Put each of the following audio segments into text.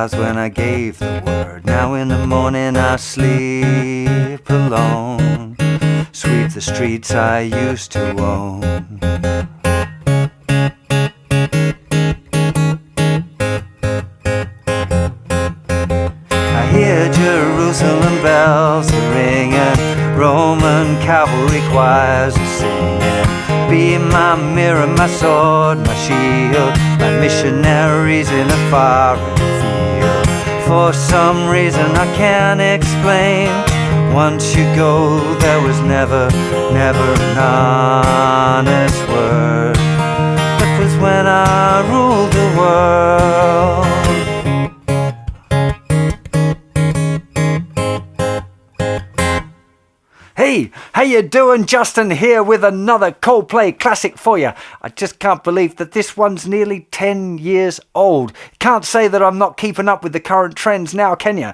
rise when I gave the word. Now in the morning I sleep alone, sweep the streets I used to own. I hear Jerusalem bells ringing, Roman cavalry choirs are singing. Be my mirror, my sword, my shield, my missionaries in a foreign field. For some reason I can't explain, once you go there was never an honest word. That was when I ruled the world. Hey, how you doing? Justin here with another Coldplay classic for you. I just can't believe that this one's nearly 10 years old. Can't say that I'm not keeping up with the current trends now, can you?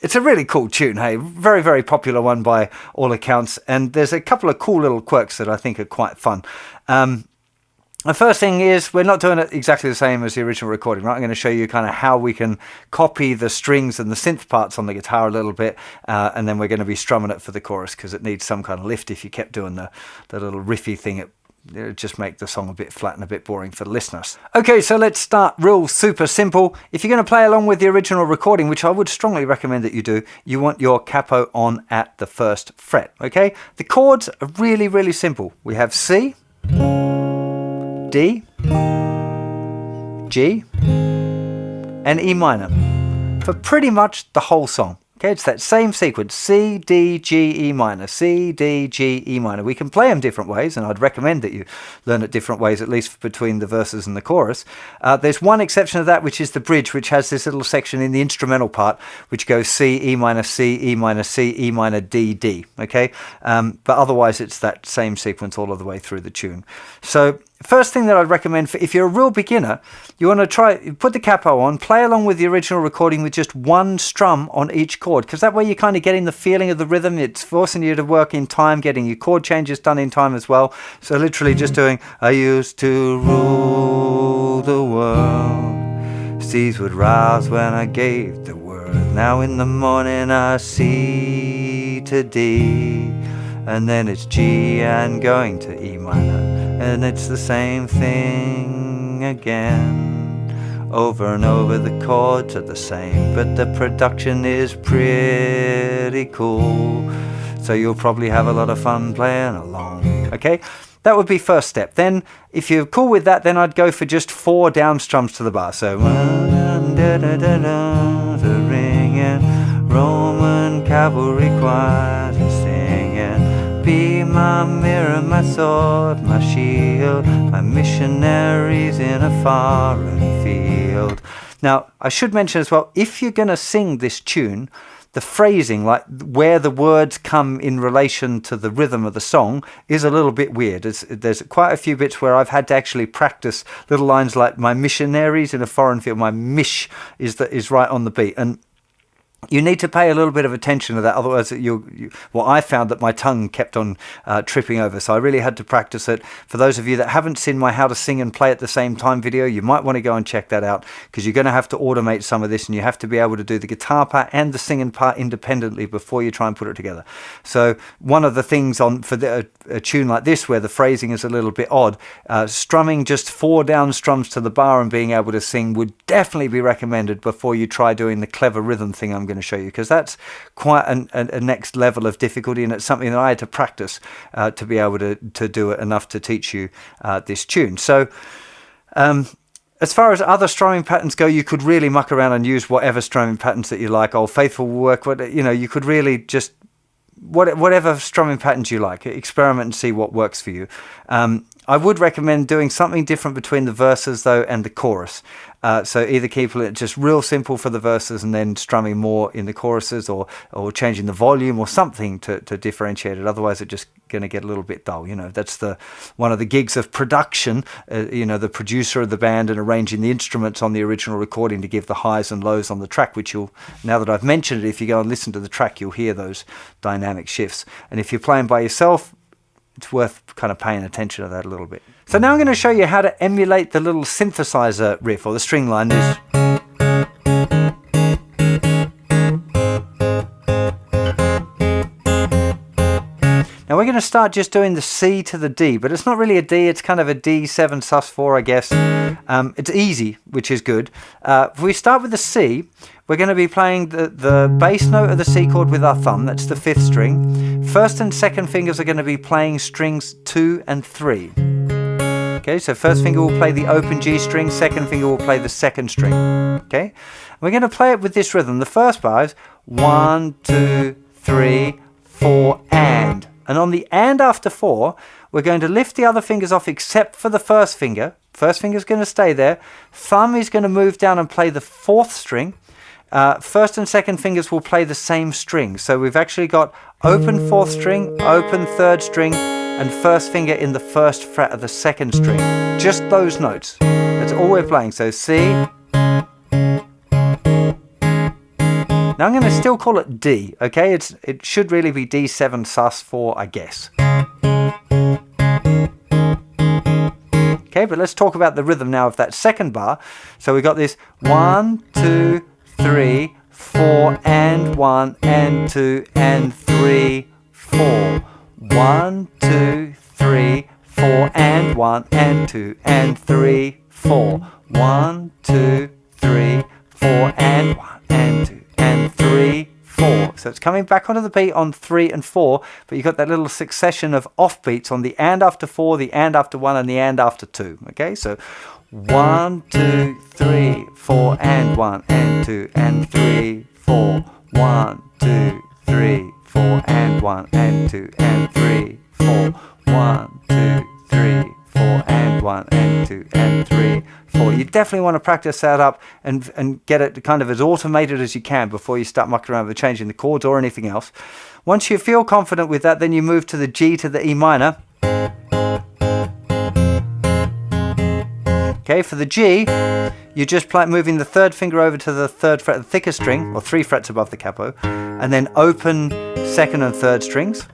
It's a really cool tune, hey? Very, very popular one by all accounts. And there's a couple of cool little quirks that I think are quite fun. The first thing is we're not doing it exactly the same as the original recording, right? I'm going to show you kind of how we can copy the strings and the synth parts on the guitar a little bit, and then we're going to be strumming it for the chorus because it needs some kind of lift. If you kept doing the little riffy thing, it would just make the song a bit flat and a bit boring for the listeners. Okay, so let's start real super simple. If you're going to play along with the original recording, which I would strongly recommend that you do, you want your capo on at the first fret, okay? The chords are really, really simple. We have C, D, G, and E minor for pretty much the whole song. Okay, it's that same sequence, C, D, G, E minor, C, D, G, E minor. We can play them different ways, and I'd recommend that you learn it different ways, at least between the verses and the chorus. There's one exception of that, which is the bridge, which has this little section in the instrumental part, which goes C, E minor, C, E minor, C, E minor, D, D, okay? But otherwise, it's that same sequence all of the way through the tune. So first thing that I'd recommend, if you're a real beginner, you want to put the capo on, play along with the original recording with just one strum on each chord, because that way you're kind of getting the feeling of the rhythm. It's forcing you to work in time, getting your chord changes done in time as well. So literally just doing, I used to rule the world, seas would rise when I gave the word. Now in the morning I C to D, and then it's G and going to E minor. And it's the same thing again. Over and over the chords are the same, but the production is pretty cool. So you'll probably have a lot of fun playing along. Okay, that would be first step. Then if you're cool with that, then I'd go for just 4 down strums to the bar. So the ringing, Roman cavalry choirs are singing. Be my mirror, my sword, my shield, my missionaries in a foreign field. Now, I should mention as well, if you're going to sing this tune, the phrasing, like where the words come in relation to the rhythm of the song, is a little bit weird. There's quite a few bits where I've had to actually practice little lines like my missionaries in a foreign field. My mish is right on the beat. And you need to pay a little bit of attention to that, otherwise well, I found that my tongue kept on tripping over, so I really had to practice it. For those of you that haven't seen my How to Sing and Play at the Same Time video, you might want to go and check that out, because you're going to have to automate some of this, and you have to be able to do the guitar part and the singing part independently before you try and put it together. So one of the things for a tune like this, where the phrasing is a little bit odd, strumming just 4 down strums to the bar and being able to sing would definitely be recommended before you try doing the clever rhythm thing I'm going to show you, because that's quite a next level of difficulty, and it's something that I had to practice to be able to do it enough to teach you this tune. So as far as other strumming patterns go, you could really muck around and use whatever strumming patterns that you like. Old Faithful will work. You could really just whatever strumming patterns you like, experiment and see what works for you. I would recommend doing something different between the verses though and the chorus. So either keeping it just real simple for the verses and then strumming more in the choruses, or changing the volume or something to differentiate it. Otherwise it's just going to get a little bit dull. That's one of the gigs of production, the producer of the band and arranging the instruments on the original recording to give the highs and lows on the track, which now that I've mentioned it, if you go and listen to the track, you'll hear those dynamic shifts. And if you're playing by yourself, it's worth kind of paying attention to that a little bit. So now I'm going to show you how to emulate the little synthesizer riff, or the string line. going to start just doing the C to the D, but it's not really a D, it's kind of a D7 sus4, I guess. It's easy, which is good. If we start with the C, we're going to be playing the bass note of the C chord with our thumb, that's the 5th string. First and second fingers are going to be playing strings 2 and 3. Okay, so first finger will play the open G string, second finger will play the 2nd string. Okay, we're going to play it with this rhythm. The first bar is 1, 2, 3, 4, and on the and after 4, we're going to lift the other fingers off except for the first finger. First finger is going to stay there. Thumb is going to move down and play the 4th string. First and second fingers will play the same string. So we've actually got open 4th string, open 3rd string, and first finger in the 1st fret of the 2nd string. Just those notes. That's all we're playing. So C. Now I'm going to still call it D, okay? It should really be D7 sus4, I guess. Okay, but let's talk about the rhythm now of that second bar. So we got this 1, 2, 3, 4, and 1, and 2, and 3, 4. 1, 2, 3, 4, and 1, and 2, and 3, 4. 1, 2, 3, 4, and 1, and 2, and 3, 4. So it's coming back onto the beat on 3 and 4, but you've got that little succession of offbeats on the and after 4, the and after 1, and the and after 2. Okay, so 1, 2, 3, 4, and 1, and 2, and 3, 4. 1, 2, 3, 4, and 1, and 2, and 3, 4. 1, 2, 3, 4, and 1, and 2, and 3, 4. You definitely want to practice that up and get it kind of as automated as you can before you start mucking around with changing the chords or anything else. Once you feel confident with that, then you move to the G to the E minor. Okay, for the G, you're just moving the 3rd finger over to the 3rd fret of the thicker string, or 3 frets above the capo, and then open 2nd and 3rd strings.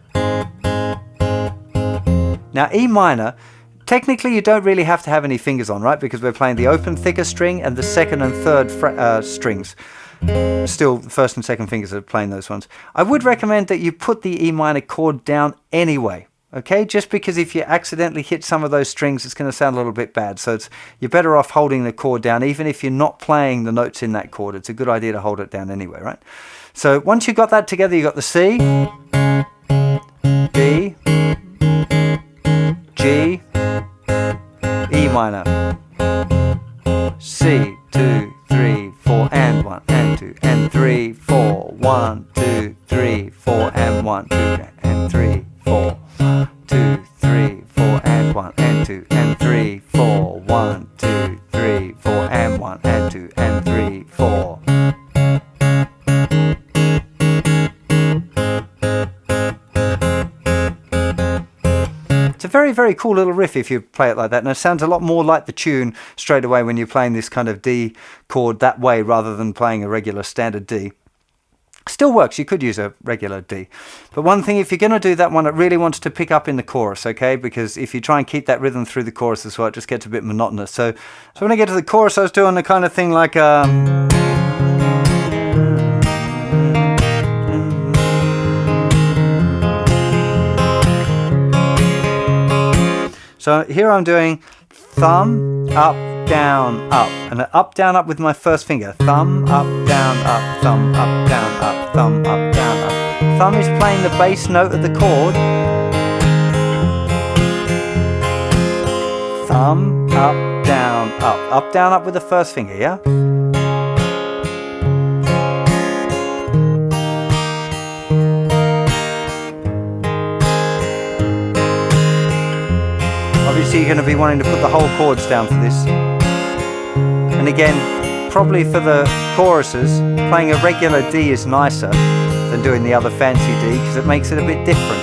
Now E minor, technically you don't really have to have any fingers on, right? Because we're playing the open thicker string and the 2nd and 3rd strings. Still, 1st and 2nd fingers are playing those ones. I would recommend that you put the E minor chord down anyway. Okay, just because if you accidentally hit some of those strings, it's going to sound a little bit bad. So you're better off holding the chord down, even if you're not playing the notes in that chord. It's a good idea to hold it down anyway, right? So once you've got that together, you've got the C, D, G, E minor, C, 2, 3, 4, and 1, and 2, and 3, 4. 1, 2, 3, 4, and 1, 2, and 3, 4. 2, 3, 4, and 1, and 2, and 3, 4. 1, 2, 3, 4, and 1, and 2, and 3, 4. It's a very, very cool little riff if you play it like that, and it sounds a lot more like the tune straight away when you're playing this kind of D chord that way rather than playing a regular standard D. Still works, you could use a regular D. But one thing, if you're going to do that one, it really wants to pick up in the chorus, okay? Because if you try and keep that rhythm through the chorus as well, it just gets a bit monotonous. So when I get to the chorus, I was doing the kind of thing like... So here I'm doing thumb, up, down, up. And up, down, up with my first finger. Thumb, up, down, up, thumb, up, down, up, thumb, up, down, up. Thumb is playing the bass note of the chord. Thumb, up, down, up. Up, down, up with the first finger, yeah? Obviously you're going to be wanting to put the whole chords down for this. And again, probably for the choruses, playing a regular D is nicer than doing the other fancy D because it makes it a bit different.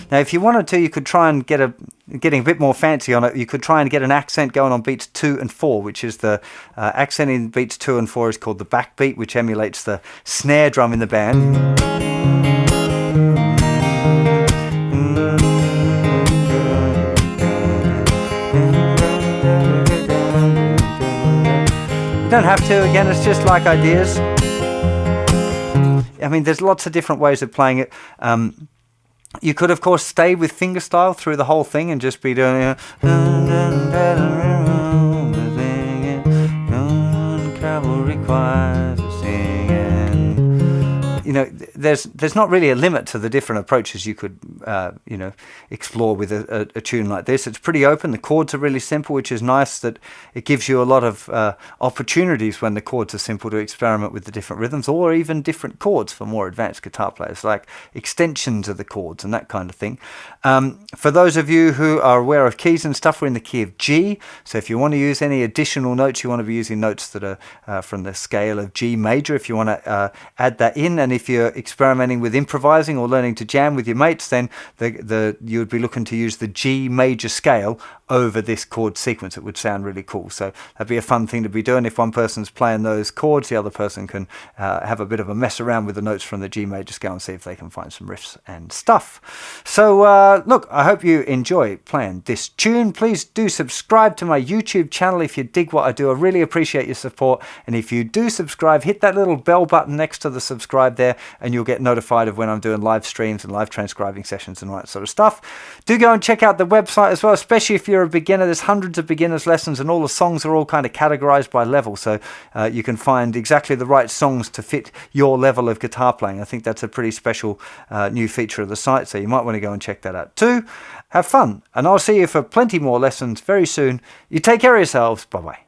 Now if you wanted to, you could try and getting a bit more fancy on it, you could try and get an accent going on beats 2 and 4, which is the accent in beats 2 and 4 is called the backbeat, which emulates the snare drum in the band. Don't have to, again, it's just like ideas. I mean, there's lots of different ways of playing it. You could, of course, stay with fingerstyle through the whole thing and just be doing cavalry choirs singing. You know, there's not really a limit to the different approaches you could, you know, explore with a tune like this. It's pretty open. The chords are really simple, which is nice that it gives you a lot of opportunities when the chords are simple to experiment with the different rhythms or even different chords for more advanced guitar players, like extensions of the chords and that kind of thing. For those of you who are aware of keys and stuff, we're in the key of G. So if you want to use any additional notes, you want to be using notes that are from the scale of G major, if you want to add that in. And if you're experimenting with improvising or learning to jam with your mates, then you would be looking to use the G major scale over this chord sequence. It would sound really cool. So that'd be a fun thing to be doing. If one person's playing those chords, the other person can have a bit of a mess around with the notes from the G major scale and see if they can find some riffs and stuff. So look, I hope you enjoy playing this tune. Please do subscribe to my YouTube channel if you dig what I do. I really appreciate your support. And if you do subscribe, hit that little bell button next to the subscribe there, and you'll get notified of when I'm doing live streams and live transcribing sessions and all that sort of stuff. Do go and check out the website as well, especially if you're a beginner. There's hundreds of beginners lessons, and all the songs are all kind of categorized by level, so you can find exactly the right songs to fit your level of guitar playing. I think that's a pretty special new feature of the site, so you might want to go and check that out too. Have fun, and I'll see you for plenty more lessons very soon. You take care of yourselves. Bye bye.